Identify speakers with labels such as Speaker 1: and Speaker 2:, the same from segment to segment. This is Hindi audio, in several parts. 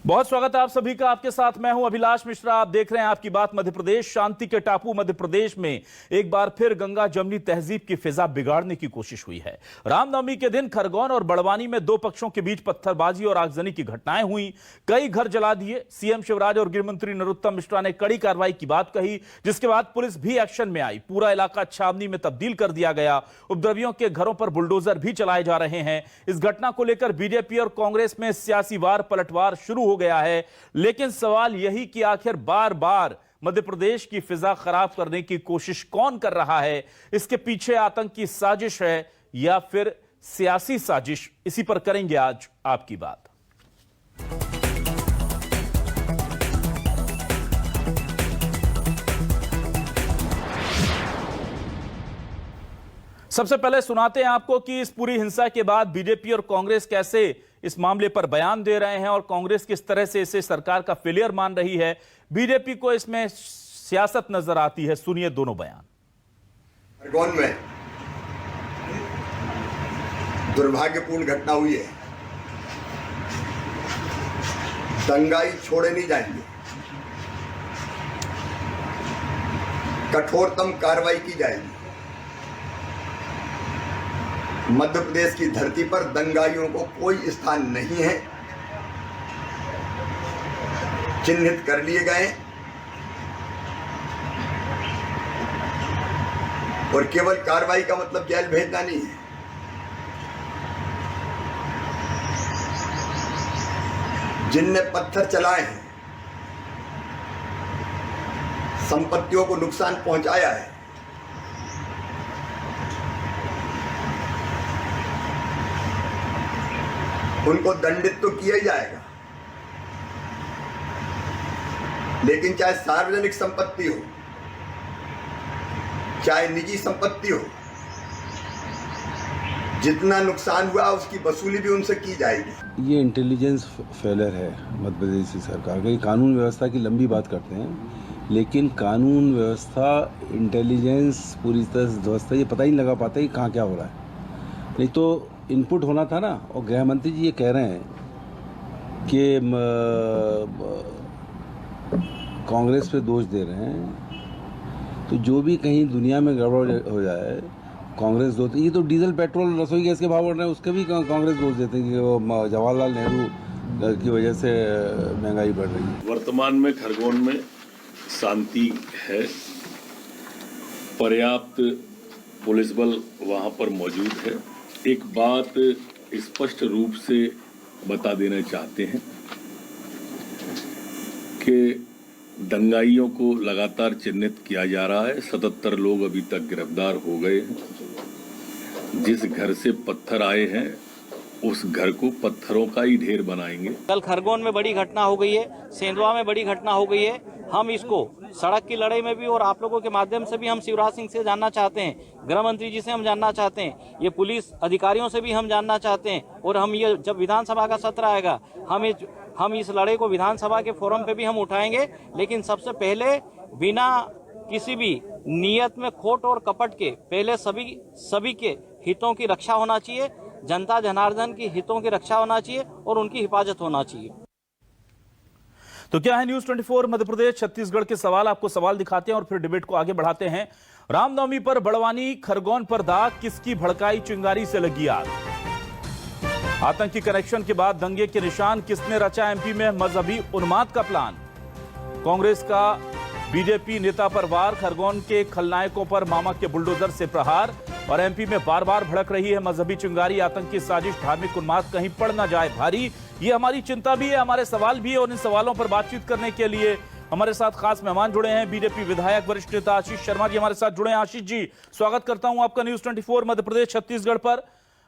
Speaker 1: बहुत स्वागत है आप सभी का। आपके साथ मैं हूं अभिलाष मिश्रा। आप देख रहे हैं आपकी बात मध्य प्रदेश। शांति के टापू मध्य प्रदेश में एक बार फिर गंगा जमनी तहजीब की फिजा बिगाड़ने की कोशिश हुई है। रामनवमी के दिन खरगोन और बड़वानी में दो पक्षों के बीच पत्थरबाजी और आगजनी की घटनाएं हुई। कई घर जला दिए। सीएम शिवराज और गृह मंत्री नरोत्तम मिश्रा ने कड़ी कार्रवाई की बात कही, जिसके बाद पुलिस भी एक्शन में आई। पूरा इलाका छावनी में तब्दील कर दिया गया। उपद्रवियों के घरों पर बुलडोजर भी चलाए जा रहे हैं। इस घटना को लेकर बीजेपी और कांग्रेस में सियासी वार पलटवार शुरू हो गया है। लेकिन सवाल यही कि आखिर बार बार मध्य प्रदेश की फिजा खराब करने की कोशिश कौन कर रहा है? इसके पीछे आतंक की साजिश है या फिर सियासी साजिश? इसी पर करेंगे आज आपकी बात। सबसे पहले सुनाते हैं आपको कि इस पूरी हिंसा के बाद बीजेपी और कांग्रेस कैसे इस मामले पर बयान दे रहे हैं और कांग्रेस किस तरह से इसे सरकार का फेलियर मान रही है। बीजेपी को इसमें सियासत नजर आती है। सुनिए दोनों बयान।
Speaker 2: खरगोन में दुर्भाग्यपूर्ण घटना हुई है। दंगाई छोड़े नहीं जाएंगे। कठोरतम कार्रवाई की जाएगी। मध्य प्रदेश की धरती पर दंगाइयों को कोई स्थान नहीं है। चिन्हित कर लिए गए और केवल कार्रवाई का मतलब जेल भेजना नहीं है। जिनने पत्थर चलाए हैं, संपत्तियों को नुकसान पहुंचाया है, उनको दंडित तो किया ही जाएगा। लेकिन चाहे सार्वजनिक संपत्ति हो, चाहे निजी संपत्ति हो, जितना नुकसान हुआ उसकी वसूली भी उनसे की जाएगी।
Speaker 3: ये इंटेलिजेंस फेलियर है मध्य प्रदेश की सरकार का। कानून व्यवस्था की लंबी बात करते हैं, लेकिन कानून व्यवस्था, इंटेलिजेंस पूरी तरह से ध्वस्त है। ये पता ही नहीं लगा पाता कि कहाँ क्या हो रहा है। नहीं तो इनपुट होना था ना। और गृह मंत्री जी ये कह रहे हैं कि कांग्रेस पे दोष दे रहे हैं, तो जो भी कहीं दुनिया में गड़बड़ हो जाए कांग्रेस दोष। ये तो डीजल पेट्रोल रसोई गैस के भाव बढ़ रहे हैं, उसके भी कांग्रेस दोष देते हैं कि वो जवाहरलाल नेहरू की वजह से महंगाई बढ़ रही है।
Speaker 4: वर्तमान में खरगोन में शांति है। पर्याप्त पुलिस बल वहां पर मौजूद है। एक बात स्पष्ट रूप से बता देना चाहते हैं कि दंगाइयों को लगातार चिन्हित किया जा रहा है। 77 लोग अभी तक गिरफ्तार हो गए हैं। जिस घर से पत्थर आए हैं उस घर को पत्थरों का ही ढेर बनाएंगे।
Speaker 5: कल खरगोन में बड़ी घटना हो गई है, सेंधवा में बड़ी घटना हो गई है। हम इसको सड़क की लड़ाई में भी और आप लोगों के माध्यम से भी हम शिवराज सिंह से जानना चाहते हैं, गृह मंत्री जी से हम जानना चाहते हैं, ये पुलिस अधिकारियों से भी हम जानना चाहते हैं। और हम ये जब विधानसभा का सत्र आएगा हम इस लड़ाई को विधानसभा के फोरम पे भी हम उठाएंगे। लेकिन सबसे पहले बिना किसी भी नियत में खोट और कपट के पहले सभी के हितों की रक्षा होना चाहिए, जनता जनार्दन की हितों की रक्षा होना चाहिए और उनकी हिफाजत होना चाहिए।
Speaker 1: तो क्या है न्यूज 24 मध्य प्रदेश छत्तीसगढ़ के सवाल? आपको सवाल दिखाते हैं और फिर डिबेट को आगे बढ़ाते हैं। रामनवमी पर बड़वानी खरगोन पर दाग, किसकी भड़काई चिंगारी से लगी आग? आतंकी कनेक्शन के बाद दंगे के निशान, किसने रचा एमपी में मजहबी उन्माद का प्लान? कांग्रेस का बीजेपी नेता पर वार, खरगोन के खलनायकों पर मामा के बुलडोजर से प्रहार और एमपी में बार बार भड़क रही है मजहबी चिंगारी। आतंकी साजिश, धार्मिक उन्माद कहीं पड़ ना जाए भारी, ये हमारी चिंता भी है, हमारे सवाल भी है। और इन सवालों पर बातचीत करने के लिए हमारे साथ खास मेहमान जुड़े हैं। बीजेपी विधायक वरिष्ठ नेता आशीष शर्मा जी हमारे साथ जुड़े हैं। आशीष जी, स्वागत करता हूं आपका न्यूज 24 मध्य प्रदेश छत्तीसगढ़ पर।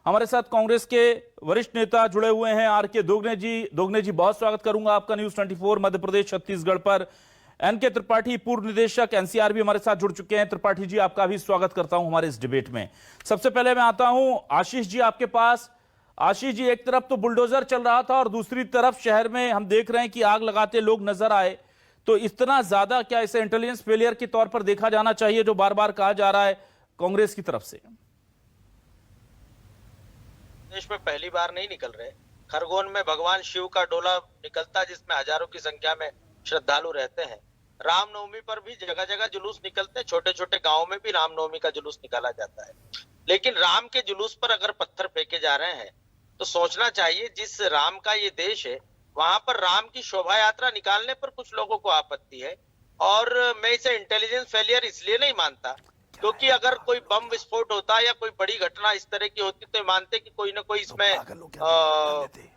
Speaker 1: हमारे साथ कांग्रेस के वरिष्ठ नेता जुड़े हुए हैं आर.के. दोगने जी, बहुत स्वागत करूंगा आपका न्यूज 24 मध्य प्रदेश छत्तीसगढ़ पर। एन.के. त्रिपाठी, पूर्व निदेशक एनसीआर भी हमारे साथ जुड़ चुके हैं। त्रिपाठी जी, आपका भी स्वागत करता हूं हमारे इस डिबेट में। सबसे पहले मैं आता हूं आशीष जी आपके पास। आशीष जी, एक तरफ तो बुलडोजर चल रहा था और दूसरी तरफ शहर में हम देख रहे हैं कि आग लगाते लोग नजर आए, तो इतना ज्यादा क्या इसे इंटेलिजेंस फेलियर के तौर पर देखा जाना चाहिए जो बार बार कहा जा रहा है कांग्रेस की तरफ से?
Speaker 6: देश में पहली बार नहीं निकल रहे। खरगोन में भगवान शिव का डोला निकलता, जिसमें हजारों की संख्या में श्रद्धालु रहते हैं। रामनवमी पर भी जगह जगह जुलूस निकलते हैं, छोटे छोटे गांवों में भी रामनवमी का जुलूस निकाला जाता है। लेकिन राम के जुलूस पर अगर पत्थर फेंके जा रहे हैं तो सोचना चाहिए, जिस राम का ये देश है वहां पर राम की शोभा यात्रा निकालने पर कुछ लोगों को आपत्ति है। और मैं इसे इंटेलिजेंस फेलियर इसलिए नहीं मानता क्योंकि अगर कोई बम विस्फोट होता या कोई बड़ी घटना इस तरह की होती तो मानते कि कोई ना कोई इसमें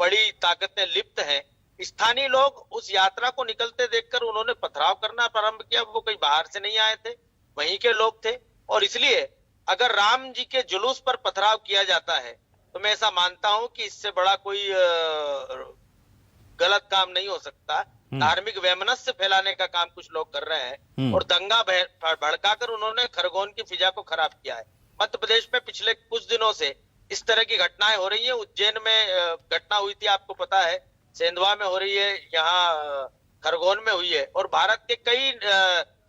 Speaker 6: बड़ी ताकतें लिप्त हैं। स्थानीय लोग उस यात्रा को निकलते देखकर उन्होंने पथराव करना प्रारंभ किया। वो कोई बाहर से नहीं आए थे, वहीं के लोग थे। और इसलिए अगर राम जी के जुलूस पर पथराव किया जाता है तो मैं ऐसा मानता हूं कि इससे बड़ा कोई गलत काम नहीं हो सकता। धार्मिक वैमनस्य फैलाने का काम कुछ लोग कर रहे हैं और दंगा भड़काकर उन्होंने खरगोन की फिजा को खराब किया है। मध्य प्रदेश में पिछले कुछ दिनों से इस तरह की घटनाएं हो रही है। उज्जैन में घटना हुई थी, आपको पता है, सेंधवा में हो रही है, यहाँ खरगोन में हुई है। और भारत के कई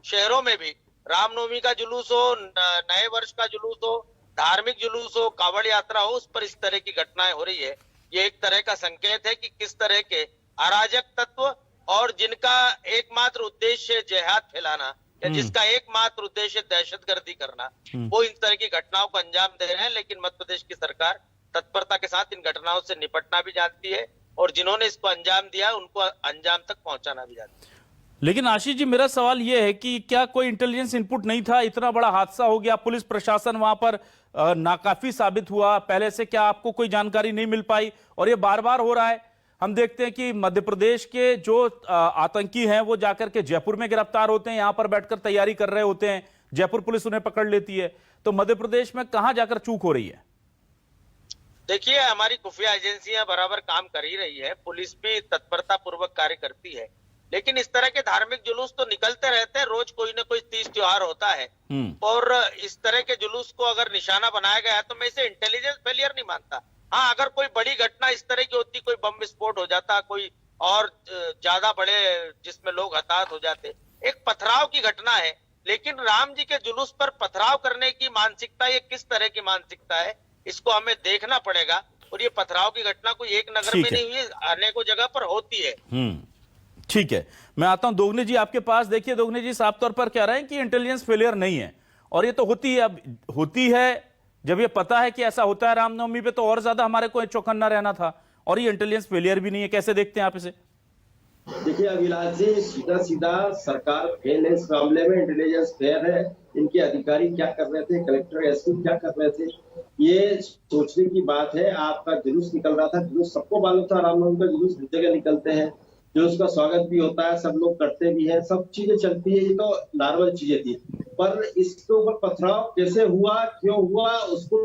Speaker 6: शहरों में भी रामनवमी का जुलूस हो, नए वर्ष का जुलूस हो, धार्मिक जुलूस हो, कावड़ यात्रा हो, उस पर इस तरह की घटनाएं हो रही है। ये एक तरह का संकेत है कि किस तरह के अराजक तत्व और जिनका एकमात्र उद्देश्य जिहाद फैलाना या जिसका एकमात्र उद्देश्य दहशतगर्दी करना, वो इन तरह की घटनाओं को अंजाम दे रहे हैं। लेकिन मध्य प्रदेश की सरकार तत्परता के साथ इन घटनाओं से निपटना भी जानती है और जिन्होंने इसको अंजाम दिया उनको अंजाम तक पहुंचाना भी जानती है।
Speaker 1: लेकिन आशीष जी, मेरा सवाल यह है कि क्या कोई इंटेलिजेंस इनपुट नहीं था? इतना बड़ा हादसा हो गया, पुलिस प्रशासन वहां पर नाकाफी साबित हुआ पहले से, क्या आपको कोई जानकारी नहीं मिल पाई? और ये बार बार हो रहा है। हम देखते हैं कि मध्य प्रदेश के जो आतंकी हैं वो जाकर के जयपुर में गिरफ्तार होते हैं, यहां पर बैठकर तैयारी कर रहे होते हैं, जयपुर पुलिस उन्हें पकड़ लेती है। तो मध्य प्रदेश में कहां जाकर चूक हो रही है?
Speaker 6: देखिए, हमारी खुफिया एजेंसियां बराबर काम कर ही रही है, पुलिस भी तत्परता पूर्वक कार्य करती है। लेकिन इस तरह के धार्मिक जुलूस तो निकलते रहते हैं, रोज कोई ना कोई तीज त्योहार होता है। और इस तरह के जुलूस को अगर निशाना बनाया गया तो मैं इसे इंटेलिजेंस फेलियर नहीं मानता। हाँ, अगर कोई बड़ी घटना इस तरह की होती, कोई बम विस्फोट हो जाता, कोई और ज्यादा बड़े जिसमें लोग हताहत हो जाते, एक पथराव की घटना है। लेकिन राम जी के जुलूस पर पथराव करने की मानसिकता, ये किस तरह की मानसिकता है, इसको हमें देखना पड़ेगा। और ये पथराव की घटना कोई एक नगर में नहीं हुई, अनेकों जगह पर होती है।
Speaker 1: ठीक है, मैं आता हूं दोगने जी आपके पास। देखिए दोगने जी, साफ तौर पर कह रहे हैं कि इंटेलिजेंस फेलियर नहीं है, और ये तो होती है। अब होती है जब ये पता है कि ऐसा होता है रामनवमी पे, तो और ज्यादा हमारे को चौकन्ना रहना था। और ये इंटेलिजेंस फेलियर भी नहीं है, कैसे देखते हैं आप इसे?
Speaker 7: देखिए अभिलाष जी, सीधा सीधा सरकार फेल है इस मामले में, इंटेलिजेंस फेल है। इनके अधिकारी क्या कर रहे थे, कलेक्टर एसपी क्या कर रहे थे, ये सोचने की बात है। आपका जुलूस निकल रहा था, जुलूस सबको मालूम था, रामनवमी का जुलूस हर जगह निकलते हैं, जुलूस का स्वागत भी होता है, सब लोग करते भी हैं, सब चीजें चलती है, ये तो नॉर्मल चीजें थी। पर इसके ऊपर पथराव कैसे हुआ, क्यों हुआ, उसको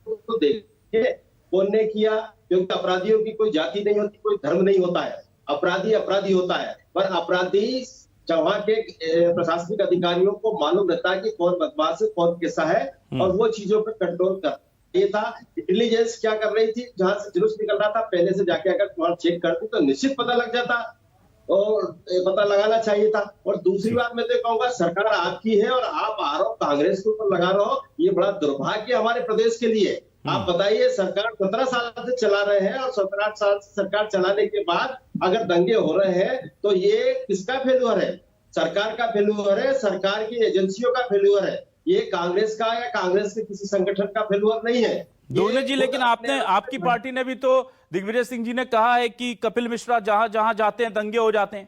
Speaker 7: तो देखिए कौन ने किया। क्योंकि अपराधियों की कोई जाति नहीं होती, कोई धर्म नहीं होता है, अपराधी अपराधी होता है। पर अपराधी वहां के प्रशासनिक अधिकारियों को मालूम रहता है कि कौन बदमाश है, कौन कैसा है, और वो चीजों पर कंट्रोल कर ये था। इंटेलिजेंस क्या कर रही थी, जहां से जुलूस निकल रहा था पहले से जाके अगर वहां चेक करती तो निश्चित पता लग जाता, और पता लगाना चाहिए था। और दूसरी बात मैं तो कहूंगा, सरकार आपकी है और आप आरोप कांग्रेस के ऊपर लगा रहे हो, ये बड़ा दुर्भाग्य हमारे प्रदेश के लिए। आप बताइए, सरकार 17 साल से चला रहे हैं और 17 साल से सरकार चलाने के बाद अगर दंगे हो रहे हैं तो ये किसका फेल्यूर है? सरकार का फेल्यूर है, सरकार की एजेंसियों का फेल्यूर है। ये कांग्रेस का या कांग्रेस के किसी संगठन का फेल्यूर नहीं है।
Speaker 1: दोगने जी, लेकिन आपकी पार्टी ने भी तो, दिग्विजय सिंह जी ने कहा है कि कपिल मिश्रा जहां जहां जाते हैं दंगे हो जाते हैं।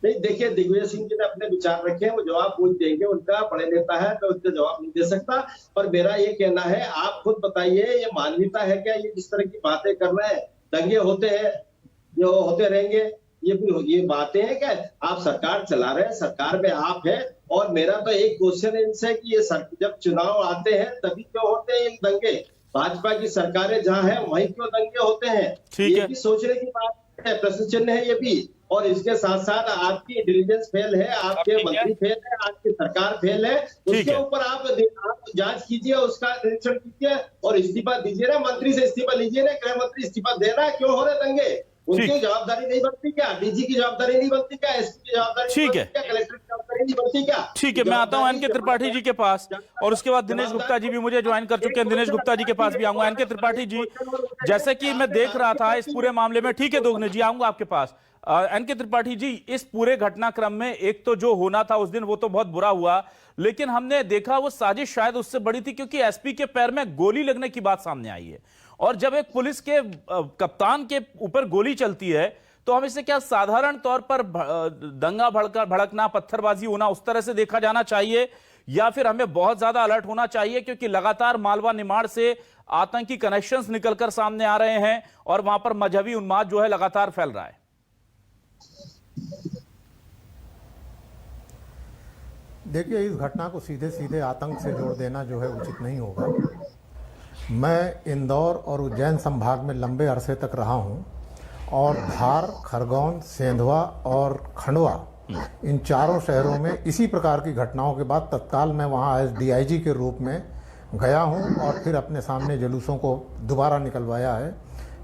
Speaker 7: नहीं, देखिए दिग्विजय सिंह जी ने अपने विचार रखे हैं, वो जवाब पूछ देंगे, उनका बड़े नेता है, मैं उनका जवाब नहीं दे सकता। पर मेरा ये कहना है, आप खुद बताइए, ये मानवीयता है क्या? ये जिस तरह की बातें कर रहे हैं, दंगे होते हैं, जो होते रहेंगे, ये बातें हैं क्या? आप सरकार चला रहे हैं, सरकार में आप है। और मेरा तो एक क्वेश्चन इनसे कि ये जब चुनाव आते हैं तभी क्यों होते हैं ये दंगे? भाजपा की सरकारें जहां है वहीं क्यों दंगे होते हैं? ये भी सोचने की बात है, प्रश्न चिन्ह है ये भी। और इसके साथ साथ आपकी इंटेलिजेंस फेल है, आपके मंत्री फेल है, आपकी सरकार फेल है, उसके ऊपर आप जांच कीजिए, उसका निरीक्षण कीजिए और इस्तीफा दीजिए ना, मंत्री से इस्तीफा लीजिए ना, गृह मंत्री इस्तीफा दे रहा है, क्यों हो रहे दंगे? उनकी
Speaker 1: ठीक।
Speaker 7: जवाबदारी नहीं बनती क्या? डीजी की जवाबदारी नहीं बनती क्या? एसपी की जवाबदारी
Speaker 1: ठीक
Speaker 7: नहीं
Speaker 1: है।
Speaker 7: बनती क्या? कलेक्टर की जवाबदारी नहीं बनती क्या?
Speaker 1: ठीक है, मैं आता हूं एनके त्रिपाठी जी के पास और उसके बाद दिनेश गुप्ता जी भी मुझे ज्वाइन कर चुके हैं। दिनेश गुप्ता जी के पास भी आऊंगा। एनके त्रिपाठी जी, जैसे कि मैं देख रहा था इस पूरे मामले में, ठीक है दोगने जी आऊंगा आपके पास। एनके त्रिपाठी जी, इस पूरे घटनाक्रम में एक तो जो होना था उस दिन वो तो बहुत बुरा हुआ, लेकिन हमने देखा वो साजिश शायद उससे बड़ी थी, क्योंकि एसपी के पैर में गोली लगने की बात सामने आई है। और जब एक पुलिस के कप्तान के ऊपर गोली चलती है तो हम इसे क्या साधारण तौर पर दंगा भड़कना, पत्थरबाजी होना उस तरह से देखा जाना चाहिए, या फिर हमें बहुत ज्यादा अलर्ट होना चाहिए क्योंकि लगातार मालवा निमाड़ से आतंकी कनेक्शंस निकलकर सामने आ रहे हैं और वहां पर मजहबी उन्माद जो है लगातार फैल रहा है?
Speaker 8: देखिए, इस घटना को सीधे सीधे आतंक से जोड़ देना जो है उचित नहीं होगा। मैं इंदौर और उज्जैन संभाग में लंबे अरसे तक रहा हूं और धार, खरगोन, सेंधवा और खंडवा, इन चारों शहरों में इसी प्रकार की घटनाओं के बाद तत्काल मैं वहां एज डीआईजी के रूप में गया हूं और फिर अपने सामने जुलूसों को दोबारा निकलवाया है,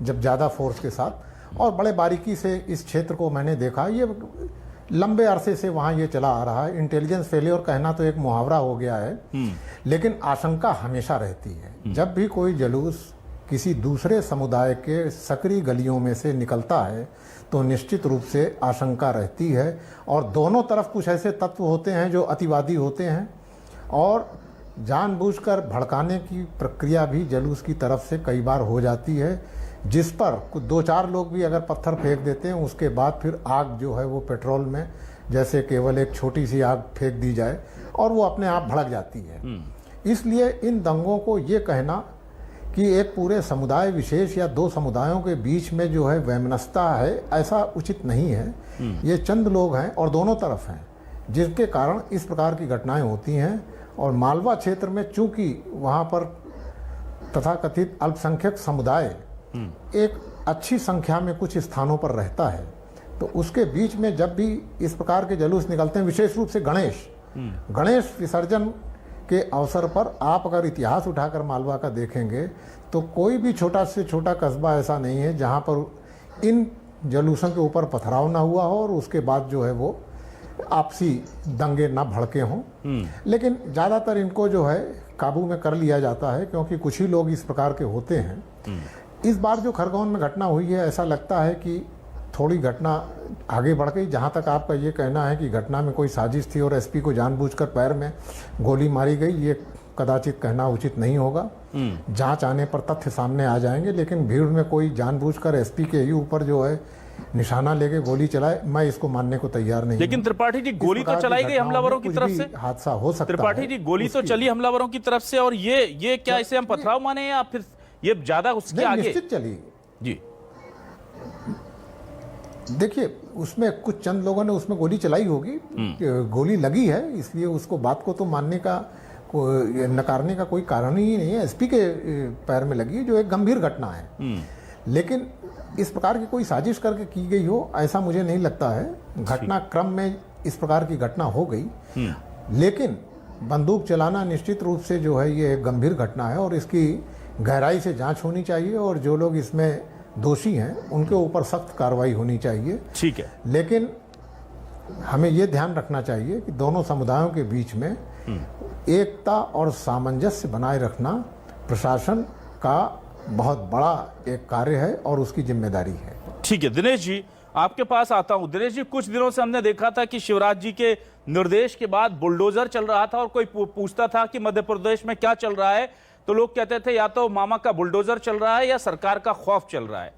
Speaker 8: जब ज़्यादा फोर्स के साथ, और बड़े बारीकी से इस क्षेत्र को मैंने देखा। ये लंबे अरसे से वहाँ ये चला आ रहा है। इंटेलिजेंस फेलियर कहना तो एक मुहावरा हो गया है, लेकिन आशंका हमेशा रहती है। जब भी कोई जुलूस किसी दूसरे समुदाय के सकरी गलियों में से निकलता है तो निश्चित रूप से आशंका रहती है, और दोनों तरफ कुछ ऐसे तत्व होते हैं जो अतिवादी होते हैं और जानबूझकर भड़काने की प्रक्रिया भी जुलूस की तरफ से कई बार हो जाती है, जिस पर कुछ 2-4 लोग भी अगर पत्थर फेंक देते हैं, उसके बाद फिर आग जो है वो पेट्रोल में जैसे केवल एक छोटी सी आग फेंक दी जाए और वो अपने आप भड़क जाती है। इसलिए इन दंगों को ये कहना कि एक पूरे समुदाय विशेष या 2 समुदायों के बीच में जो है वैमनस्यता है, ऐसा उचित नहीं है। ये चंद लोग हैं और दोनों तरफ हैं, जिसके कारण इस प्रकार की घटनाएं होती हैं। और मालवा क्षेत्र में चूंकि वहाँ पर तथाकथित अल्पसंख्यक समुदाय एक अच्छी संख्या में कुछ स्थानों पर रहता है, तो उसके बीच में जब भी इस प्रकार के जुलूस निकलते हैं, विशेष रूप से गणेश विसर्जन के अवसर पर, आप अगर इतिहास उठाकर मालवा का देखेंगे तो कोई भी छोटा से छोटा कस्बा ऐसा नहीं है जहां पर इन जुलूसों के ऊपर पथराव ना हुआ हो और उसके बाद जो है वो आपसी दंगे ना भड़के हों। लेकिन ज़्यादातर इनको जो है काबू में कर लिया जाता है, क्योंकि कुछ ही लोग इस प्रकार के होते हैं। इस बार जो खरगोन में घटना हुई है, ऐसा लगता है कि थोड़ी घटना आगे बढ़ गई। जहां तक आपका ये कहना है कि घटना में कोई साजिश थी और एसपी को जानबूझकर पैर में गोली मारी गई, ये कदाचित कहना उचित नहीं होगा। जांच आने पर तथ्य सामने आ जाएंगे, लेकिन भीड़ में कोई जानबूझकर एसपी के ही ऊपर जो है निशाना लेके गोली चलाए, मैं इसको मानने को तैयार नहीं।
Speaker 1: लेकिन त्रिपाठी जी, गोली तो चलाई गई हमलावरों की तरफ से,
Speaker 8: हादसा हो सकता है।
Speaker 1: त्रिपाठी जी, गोली तो चली हमलावरों की तरफ से, और ये क्या इसे हम पथराव माने या फिर ये ज्यादा उसके आगे?
Speaker 8: निश्चित चली
Speaker 1: जी।
Speaker 8: देखिए, उसमें कुछ चंद लोगों ने उसमें गोली चलाई होगी, गोली लगी है, इसलिए उसको बात को तो मानने का, नकारने का कोई कारण ही नहीं है। एसपी के पैर में लगी, जो एक गंभीर घटना है, लेकिन इस प्रकार की कोई साजिश करके की गई हो ऐसा मुझे नहीं लगता है। घटनाक्रम में इस प्रकार की घटना हो गई, लेकिन बंदूक चलाना निश्चित रूप से जो है ये एक गंभीर घटना है और इसकी गहराई से जांच होनी चाहिए और जो लोग इसमें दोषी हैं उनके ऊपर सख्त कार्रवाई होनी चाहिए।
Speaker 1: ठीक है,
Speaker 8: लेकिन हमें ये ध्यान रखना चाहिए कि दोनों समुदायों के बीच में एकता और सामंजस्य बनाए रखना प्रशासन का बहुत बड़ा एक कार्य है और उसकी जिम्मेदारी है।
Speaker 1: ठीक है, दिनेश जी आपके पास आता हूं। दिनेश जी, कुछ दिनों से हमने देखा था कि शिवराज जी के निर्देश के बाद बुलडोजर चल रहा था और कोई पूछता था कि मध्य प्रदेश में क्या चल रहा है, तो लोग कहते थे या तो मामा का बुलडोजर चल रहा है या सरकार का खौफ चल रहा है।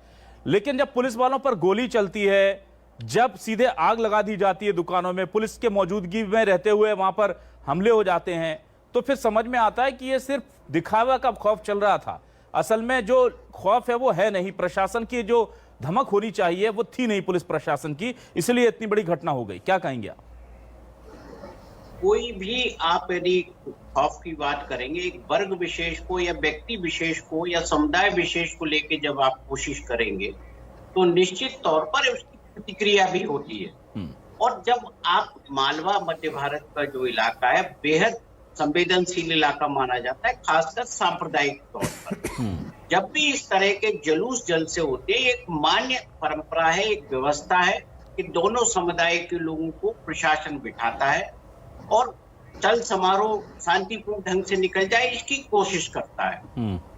Speaker 1: लेकिन जब पुलिस वालों पर गोली चलती है, जब सीधे आग लगा दी जाती है दुकानों में, पुलिस के मौजूदगी में रहते हुए वहां पर हमले हो जाते हैं, तो फिर समझ में आता है कि ये सिर्फ दिखावा का खौफ चल रहा था। असल में जो खौफ है वो है नहीं, प्रशासन की जो धमक होनी चाहिए वो थी नहीं पुलिस प्रशासन की, इसलिए इतनी बड़ी घटना हो गई। क्या कहेंगे आप?
Speaker 9: कोई भी आप यदि खौफ की बात करेंगे, एक वर्ग विशेष को या व्यक्ति विशेष को या समुदाय विशेष को लेके जब आप कोशिश करेंगे तो निश्चित तौर पर उसकी प्रतिक्रिया भी होती है। और जब आप मालवा मध्य भारत का जो इलाका है बेहद संवेदनशील इलाका माना जाता है, खासकर सांप्रदायिक तौर पर। जब भी इस तरह के जुलूस जलसे होते हैं, एक मान्य परंपरा है, एक व्यवस्था है कि दोनों समुदाय के लोगों को प्रशासन बिठाता है और चल समारोह शांतिपूर्ण ढंग से निकल जाए इसकी कोशिश करता है।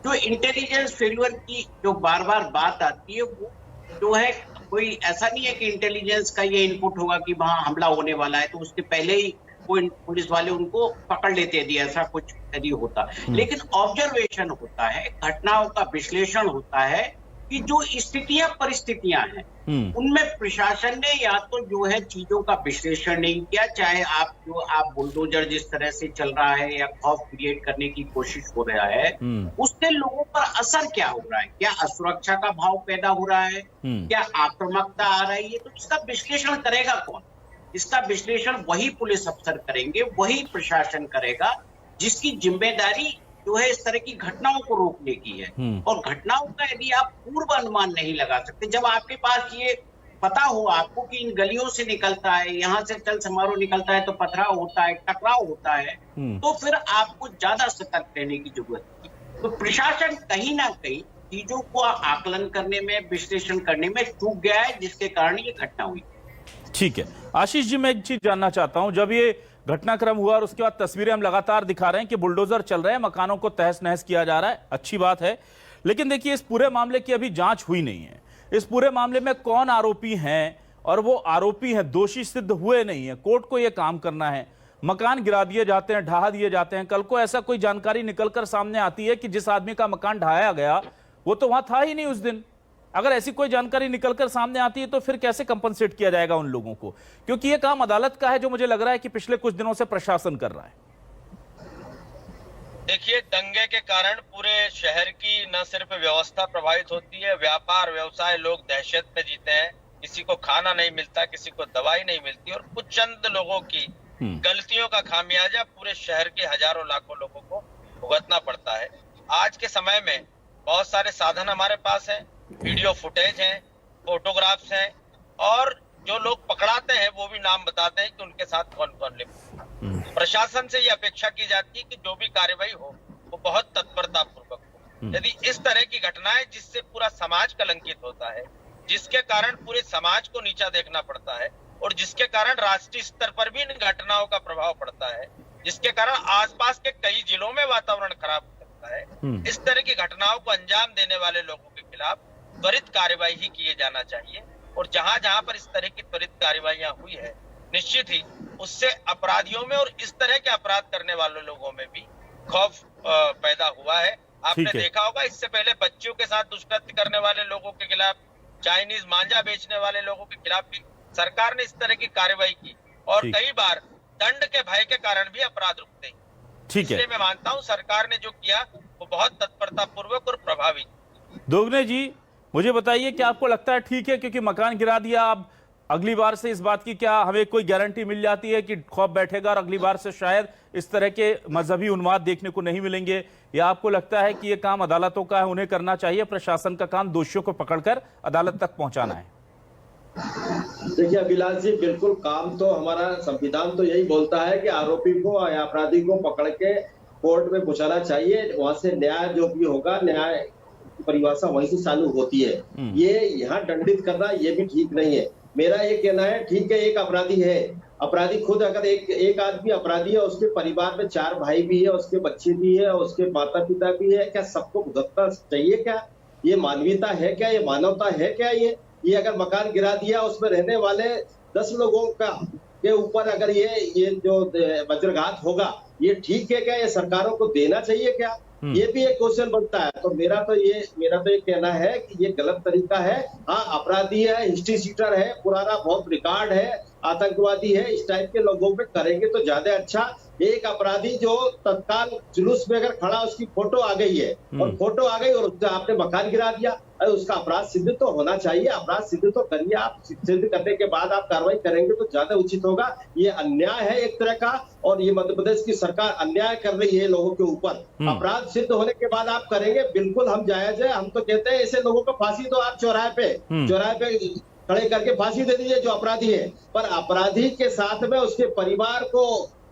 Speaker 9: जो इंटेलिजेंस फेल्यूर की जो बार बार बात आती है, वो जो है कोई ऐसा नहीं है कि इंटेलिजेंस का ये इनपुट होगा कि वहां हमला होने वाला है तो उसके पहले ही कोई पुलिस वाले उनको पकड़ लेते यदि ऐसा कुछ यदि होता। लेकिन ऑब्जर्वेशन होता है, घटनाओं का विश्लेषण होता है कि जो स्थितियां परिस्थितियां हैं उनमें प्रशासन ने या तो जो है चीजों का विश्लेषण नहीं किया, चाहे आप बुलडोजर जिस तरह से चल रहा है या खौफ क्रिएट करने की कोशिश हो रहा है, उससे लोगों पर असर क्या हो रहा है, क्या असुरक्षा का भाव पैदा हो रहा है, क्या आक्रामकता आ रही है, तो इसका विश्लेषण करेगा कौन? इसका विश्लेषण वही पुलिस अफसर करेंगे, वही प्रशासन करेगा जिसकी जिम्मेदारी जो है इस तरह की घटनाओं को रोकने की है। और घटनाओं का यदि आप पूर्व अनुमान नहीं लगा सकते, जब आपके पास ये पता हो आपको कि इन गलियों से निकलता है, यहाँ से चल समारोह निकलता है तो पथराव होता है, टकराव होता है, तो फिर आपको ज्यादा सतर्क रहने की जरूरत है। तो प्रशासन कहीं ना कहीं चीजों को आकलन करने में, विश्लेषण करने में चूक गया है, जिसके कारण ये घटना हुई।
Speaker 1: ठीक है आशीष जी, मैं एक चीज जानना चाहता हूं, जब ये घटनाक्रम हुआ और उसके बाद तस्वीरें हम लगातार दिखा रहे हैं कि बुलडोजर चल रहे हैं, मकानों को तहस नहस किया जा रहा है, अच्छी बात है, लेकिन देखिए इस पूरे मामले की अभी जांच हुई नहीं है। इस पूरे मामले में कौन आरोपी हैं और वो आरोपी हैं, दोषी सिद्ध हुए नहीं है, कोर्ट को यह काम करना है। मकान गिरा दिए जाते हैं, ढहा दिए जाते हैं, कल को ऐसा कोई जानकारी निकलकर सामने आती है कि जिस आदमी का मकान ढहाया गया वो तो वहां था ही नहीं उस दिन, अगर ऐसी कोई जानकारी निकलकर सामने आती है तो फिर कैसे कंपनसेट किया जाएगा उन लोगों को? क्योंकि यह काम अदालत का है, जो मुझे लग रहा है कि पिछले कुछ दिनों से प्रशासन कर रहा है।
Speaker 6: देखिए, दंगे के कारण पूरे शहर की न सिर्फ व्यवस्था प्रभावित होती है, व्यापार व्यवसाय, लोग दहशत में जीते हैं, किसी को खाना नहीं मिलता, किसी को दवाई नहीं मिलती, और कुछ चंद लोगों की गलतियों का खामियाजा पूरे शहर के हजारों लाखों लोगों को भुगतना पड़ता है। आज के समय में बहुत सारे साधन हमारे पास हैं, वीडियो फुटेज हैं, फोटोग्राफ्स हैं, और जो लोग पकड़ाते हैं वो भी नाम बताते हैं कि उनके साथ कौन कौन लिप्त। प्रशासन से ये अपेक्षा की जाती है कि जो भी कार्रवाई हो वो बहुत तत्परता पूर्वक हो। यदि इस तरह की घटनाएं जिससे पूरा समाज कलंकित होता है, जिसके कारण पूरे समाज को नीचा देखना पड़ता है, और जिसके कारण राष्ट्रीय स्तर पर भी इन घटनाओं का प्रभाव पड़ता है, जिसके कारण आसपास के कई जिलों में वातावरण खराब हो सकता है, इस तरह की घटनाओं को अंजाम देने वाले लोगों के खिलाफ त्वरित कार्रवाई ही किए जाना चाहिए। और जहां जहां पर इस तरह की त्वरित कार्रवाइयां हुई है, निश्चित ही उससे अपराधियों में और इस तरह के अपराध करने वाले लोगों में भी खौफ पैदा हुआ है। आपने देखा होगा, इससे पहले बच्चियों के साथ दुष्कृत्य करने वाले लोगों के खिलाफ, चाइनीज मांझा बेचने वाले लोगों के खिलाफ भी सरकार ने इस तरह की कार्रवाई की, और कई बार दंड के भय के कारण भी अपराध रुकते हैं।
Speaker 1: ठीक है,
Speaker 6: इसलिए मैं मानता हूं सरकार ने जो किया वो बहुत तत्परता पूर्वक और प्रभावी।
Speaker 1: दोगने जी, मुझे बताइए कि आपको लगता है ठीक है क्योंकि मकान गिरा दिया, अब अगली बार से इस बात की क्या हमें कोई गारंटी मिल जाती है कि खौफ बैठेगा और अगली बार से शायद इस तरह के मजहबी उन्माद देखने को नहीं मिलेंगे? या आपको लगता है कि ये काम अदालतों का है, उन्हें करना चाहिए, प्रशासन का काम दोषियों को पकड़कर अदालत तक पहुंचाना है?
Speaker 7: देखिए अभिलाष जी, बिल्कुल काम तो हमारा संविधान तो यही बोलता है कि आरोपी को या अपराधी को पकड़ के कोर्ट में पहुंचाना चाहिए, वहां से न्याय जो भी होगा, न्याय परिभाषा वहीं से चालू होती है। ये यहाँ दंडित करना ये भी ठीक नहीं है। मेरा ये कहना है, ठीक है एक अपराधी है, अपराधी खुद अगर एक आदमी अपराधी है, उसके परिवार में 4 भाई भी है, उसके बच्चे भी है, उसके माता पिता भी है, क्या सबको भुगतना चाहिए? क्या ये मानवीयता है? क्या ये मानवता है? क्या ये अगर मकान गिरा दिया, उसमें रहने वाले 10 लोगों का के ऊपर अगर ये जो वज्रघात होगा, ये ठीक है क्या? ये सरकारों को देना चाहिए क्या? ये भी एक क्वेश्चन बनता है। तो मेरा तो ये कहना है कि ये गलत तरीका है। हाँ, अपराधी है, हिस्ट्री सीटर है, पुराना बहुत रिकॉर्ड है, आतंकवादी है, इस टाइप के लोगों पे करेंगे तो ज्यादा अच्छा। एक अपराधी जो तत्काल जुलूस में अगर खड़ा, उसकी फोटो आ गई है और फोटो आ गई और उससे आपने मकान गिरा दिया, उसका अपराध सिद्ध तो होना चाहिए। अपराध सिद्ध तो करिए, आप सिद्ध करने के बाद आप कार्रवाई करेंगे तो ज्यादा उचित होगा। ये अन्याय है एक तरह का, और ये मध्य प्रदेश की सरकार अन्याय कर रही है लोगों के ऊपर। अपराध सिद्ध होने के बाद आप करेंगे, बिल्कुल हम जायज है। हम तो कहते हैं ऐसे लोगों को फांसी दो, आप चौराहे पे खड़े करके फांसी दे दीजिए जो अपराधी है, पर अपराधी के साथ में उसके परिवार को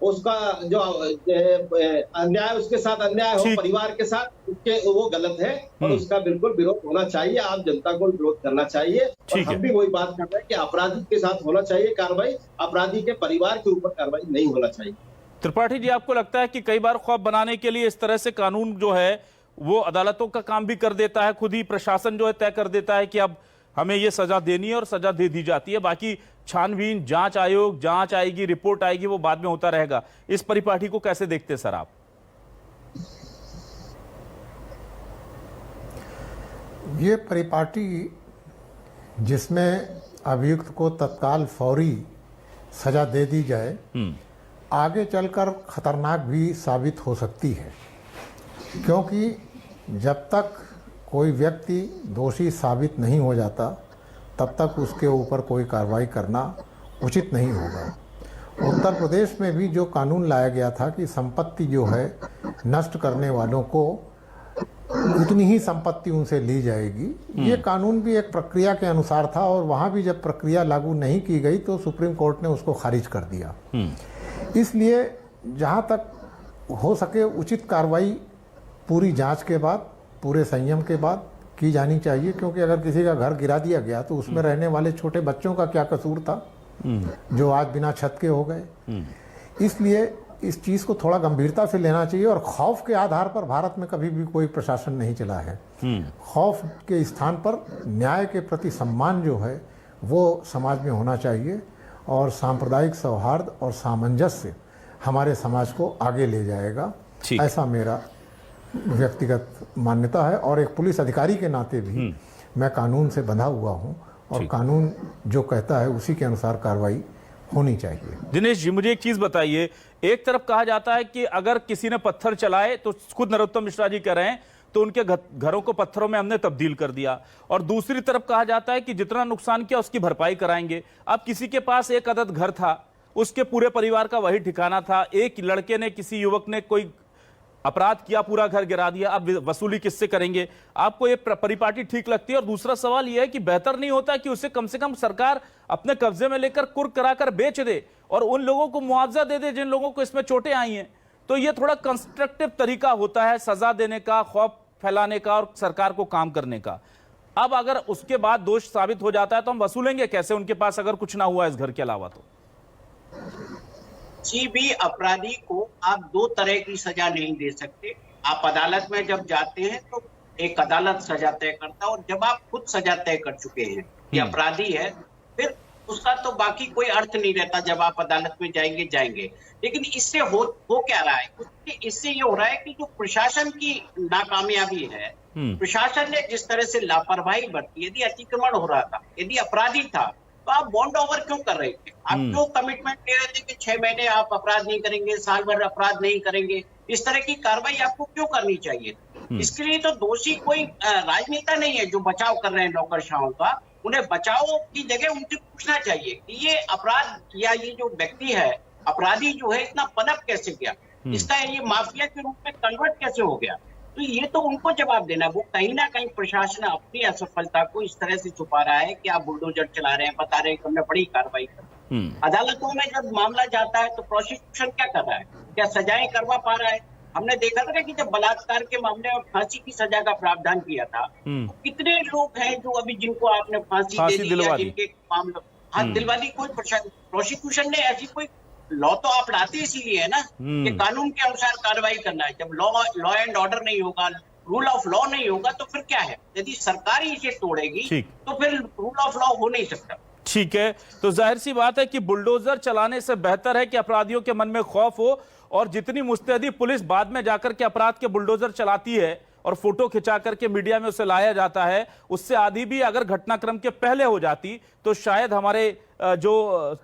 Speaker 7: उसका जो अन्याय, उसके साथ अन्याय हो, परिवार के साथ, उसके वो गलत है और उसका बिल्कुल विरोध होना चाहिए। आम जनता को विरोध करना चाहिए और हम भी वही बात कर रहे हैं कि अपराधी के साथ होना चाहिए कार्रवाई, अपराधी के परिवार के ऊपर कार्रवाई नहीं होना चाहिए।
Speaker 1: त्रिपाठी जी, आपको लगता है कि कई बार खौफ बनाने के लिए इस तरह से कानून जो है वो अदालतों का काम भी कर देता है, खुद ही प्रशासन जो है तय कर देता है कि अब हमें ये सजा देनी है और सजा दे दी जाती है, बाकी छानबीन, जांच आयोग, जांच आएगी, रिपोर्ट आएगी, वो बाद में होता रहेगा। इस परिपाटी को कैसे देखते हैं सर आप?
Speaker 8: ये परिपाटी जिसमें अभियुक्त को तत्काल फौरी सजा दे दी जाए, आगे चलकर खतरनाक भी साबित हो सकती है, क्योंकि जब तक कोई व्यक्ति दोषी साबित नहीं हो जाता तब तक उसके ऊपर कोई कार्रवाई करना उचित नहीं होगा। उत्तर प्रदेश में भी जो कानून लाया गया था कि संपत्ति जो है नष्ट करने वालों को उतनी ही संपत्ति उनसे ली जाएगी, ये कानून भी एक प्रक्रिया के अनुसार था और वहाँ भी जब प्रक्रिया लागू नहीं की गई तो सुप्रीम कोर्ट ने उसको खारिज कर दिया। इसलिए जहाँ तक हो सके उचित कार्रवाई पूरी जांच के बाद, पूरे संयम के बाद की जानी चाहिए, क्योंकि अगर किसी का घर गिरा दिया गया तो उसमें रहने वाले छोटे बच्चों का क्या कसूर था जो आज बिना छत के हो गए। इसलिए इस चीज़ को थोड़ा गंभीरता से लेना चाहिए और खौफ के आधार पर भारत में कभी भी कोई प्रशासन नहीं चला है। खौफ के स्थान पर न्याय के प्रति सम्मान जो है वो समाज में होना चाहिए और सांप्रदायिक सौहार्द और सामंजस्य हमारे समाज को आगे ले जाएगा, ऐसा मेरा व्यक्तिगत मान्यता है। और एक पुलिस अधिकारी के नाते भी मैं कानून से बंधा हुआ हूं और कानून जो कहता है उसी के अनुसार कार्रवाई होनी चाहिए।
Speaker 1: दिनेश जी, मुझे एक चीज बताइए, एक तरफ कहा जाता है कि अगर किसी ने पत्थर चलाए, तो खुद नरोत्तम मिश्रा जी कह रहे हैं, तो उनके घरों को पत्थरों में हमने तब्दील कर दिया, और दूसरी तरफ कहा जाता है कि जितना नुकसान किया उसकी भरपाई कराएंगे। अब किसी के पास एक अदद घर था, उसके पूरे परिवार का वही ठिकाना था, एक लड़के ने, किसी युवक ने कोई अपराध किया, पूरा घर गिरा दिया, अब वसूली किससे करेंगे? आपको ये परिपाटी ठीक लगती है? और दूसरा सवाल यह है कि बेहतर नहीं होता कि उसे कम से कम सरकार अपने कब्जे में लेकर कुर्क कराकर बेच दे और उन लोगों को मुआवजा दे दे जिन लोगों को इसमें चोटें आई हैं? तो ये थोड़ा कंस्ट्रक्टिव तरीका होता है सजा देने का, खौफ फैलाने का और सरकार को काम करने का। अब अगर उसके बाद दोष साबित हो जाता है तो हम वसूलेंगे कैसे उनके पास, अगर कुछ ना हुआ इस घर के अलावा? तो
Speaker 9: किसी भी अपराधी को आप दो तरह की सजा नहीं दे सकते। आप अदालत में जब जाते हैं तो एक अदालत सजा तय करता है, और जब आप खुद सजा तय कर चुके हैं कि अपराधी है, फिर उसका तो बाकी कोई अर्थ नहीं रहता जब आप अदालत में जाएंगे। लेकिन इससे हो क्या रहा है? इससे ये हो रहा है कि जो प्रशासन की नाकामयाबी है, प्रशासन ने जिस तरह से लापरवाही बरती, यदि अतिक्रमण हो रहा था, यदि अपराधी था, तो आप बॉन्ड ओवर क्यों कर रहे थे? आप क्यों कमिटमेंट ले रहे थे कि 6 महीने आप अपराध नहीं करेंगे, साल भर अपराध नहीं करेंगे? इस तरह की कार्रवाई आपको क्यों करनी चाहिए? इसके लिए तो दोषी कोई राजनेता नहीं है जो बचाव कर रहे हैं नौकरशाहों का। उन्हें बचाव की जगह उनसे पूछना चाहिए कि ये अपराध या ये जो व्यक्ति है, अपराधी जो है, इतना पनप कैसे गया, इसका ये माफिया के रूप में कन्वर्ट कैसे हो गया? तो ये तो उनको जवाब देना। वो कहीं ना कहीं प्रशासन अपनी असफलता को इस तरह से छुपा रहा है कि आप बुलडोजर चला रहे हैं, बता रहे हैं कि हमने बड़ी कार्रवाई की। अदालतों में जब मामला जाता है तो प्रोसिक्यूशन क्या कर रहा है? क्या सजाएं करवा पा रहा है? हमने देखा था कि जब बलात्कार के मामले में फांसी की सजा का प्रावधान किया था, तो कितने लोग हैं जो अभी जिनको आपने फांसी दे दी या जिनके मामला दिलवा दी। कोई प्रोसिक्यूशन ने ऐसी कोई लॉ तो आप लाते इसीलिए है ना कि कानून के अनुसार कार्रवाई करना है। जब लॉ एंड ऑर्डर नहीं होगा, रूल ऑफ लॉ नहीं होगा, तो फिर क्या है? यदि सरकार ही इसे तोड़ेगी तो फिर रूल ऑफ लॉ हो नहीं सकता।
Speaker 1: ठीक है, तो जाहिर सी बात है कि बुलडोजर चलाने से बेहतर है कि अपराधियों के मन में खौफ हो, और जितनी मुस्तैदी पुलिस बाद में जाकर के अपराध के बुलडोजर चलाती है और फोटो खिंचा करके मीडिया में उसे लाया जाता है, उससे आधी भी अगर घटनाक्रम के पहले हो जाती तो शायद हमारे जो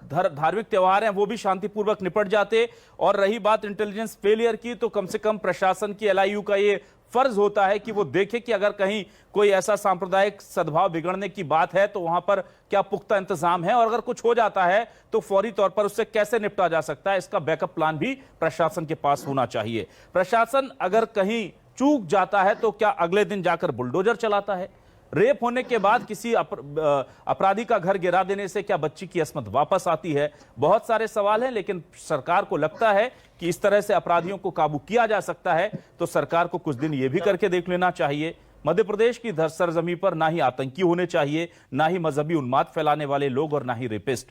Speaker 1: धार्मिक त्योहार हैं वो भी शांतिपूर्वक निपट जाते। और रही बात इंटेलिजेंस फेलियर की, तो कम से कम प्रशासन की, एलआईयू का ये फर्ज होता है कि वो देखे कि अगर कहीं कोई ऐसा सांप्रदायिक सद्भाव बिगड़ने की बात है तो वहां पर क्या पुख्ता इंतजाम है, और अगर कुछ हो जाता है तो फौरी तौर पर उससे कैसे निपटा जा सकता है, इसका बैकअप प्लान भी प्रशासन के पास होना चाहिए। प्रशासन अगर कहीं चूक जाता है तो क्या अगले दिन जाकर बुलडोजर चलाता है? रेप होने के बाद किसी अपराधी का घर गिरा देने से क्या बच्ची की अस्मत वापस आती है? बहुत सारे सवाल हैं, लेकिन सरकार को लगता है कि इस तरह से अपराधियों को काबू किया जा सकता है, तो सरकार को कुछ दिन यह भी करके देख लेना चाहिए। मध्य प्रदेश की सरजमी पर ना ही आतंकी होने चाहिए, ना ही मजहबी उन्माद फैलाने वाले लोग, और ना ही रेपिस्ट।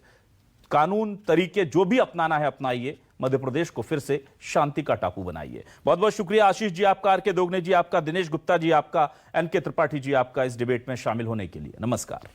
Speaker 1: कानून तरीके जो भी अपनाना है अपनाइए, मध्य प्रदेश को फिर से शांति का टापू बनाइए। बहुत बहुत शुक्रिया आशीष जी आपका, आर के दोगने जी आपका, दिनेश गुप्ता जी आपका, एन के त्रिपाठी जी आपका इस डिबेट में शामिल होने के लिए। नमस्कार।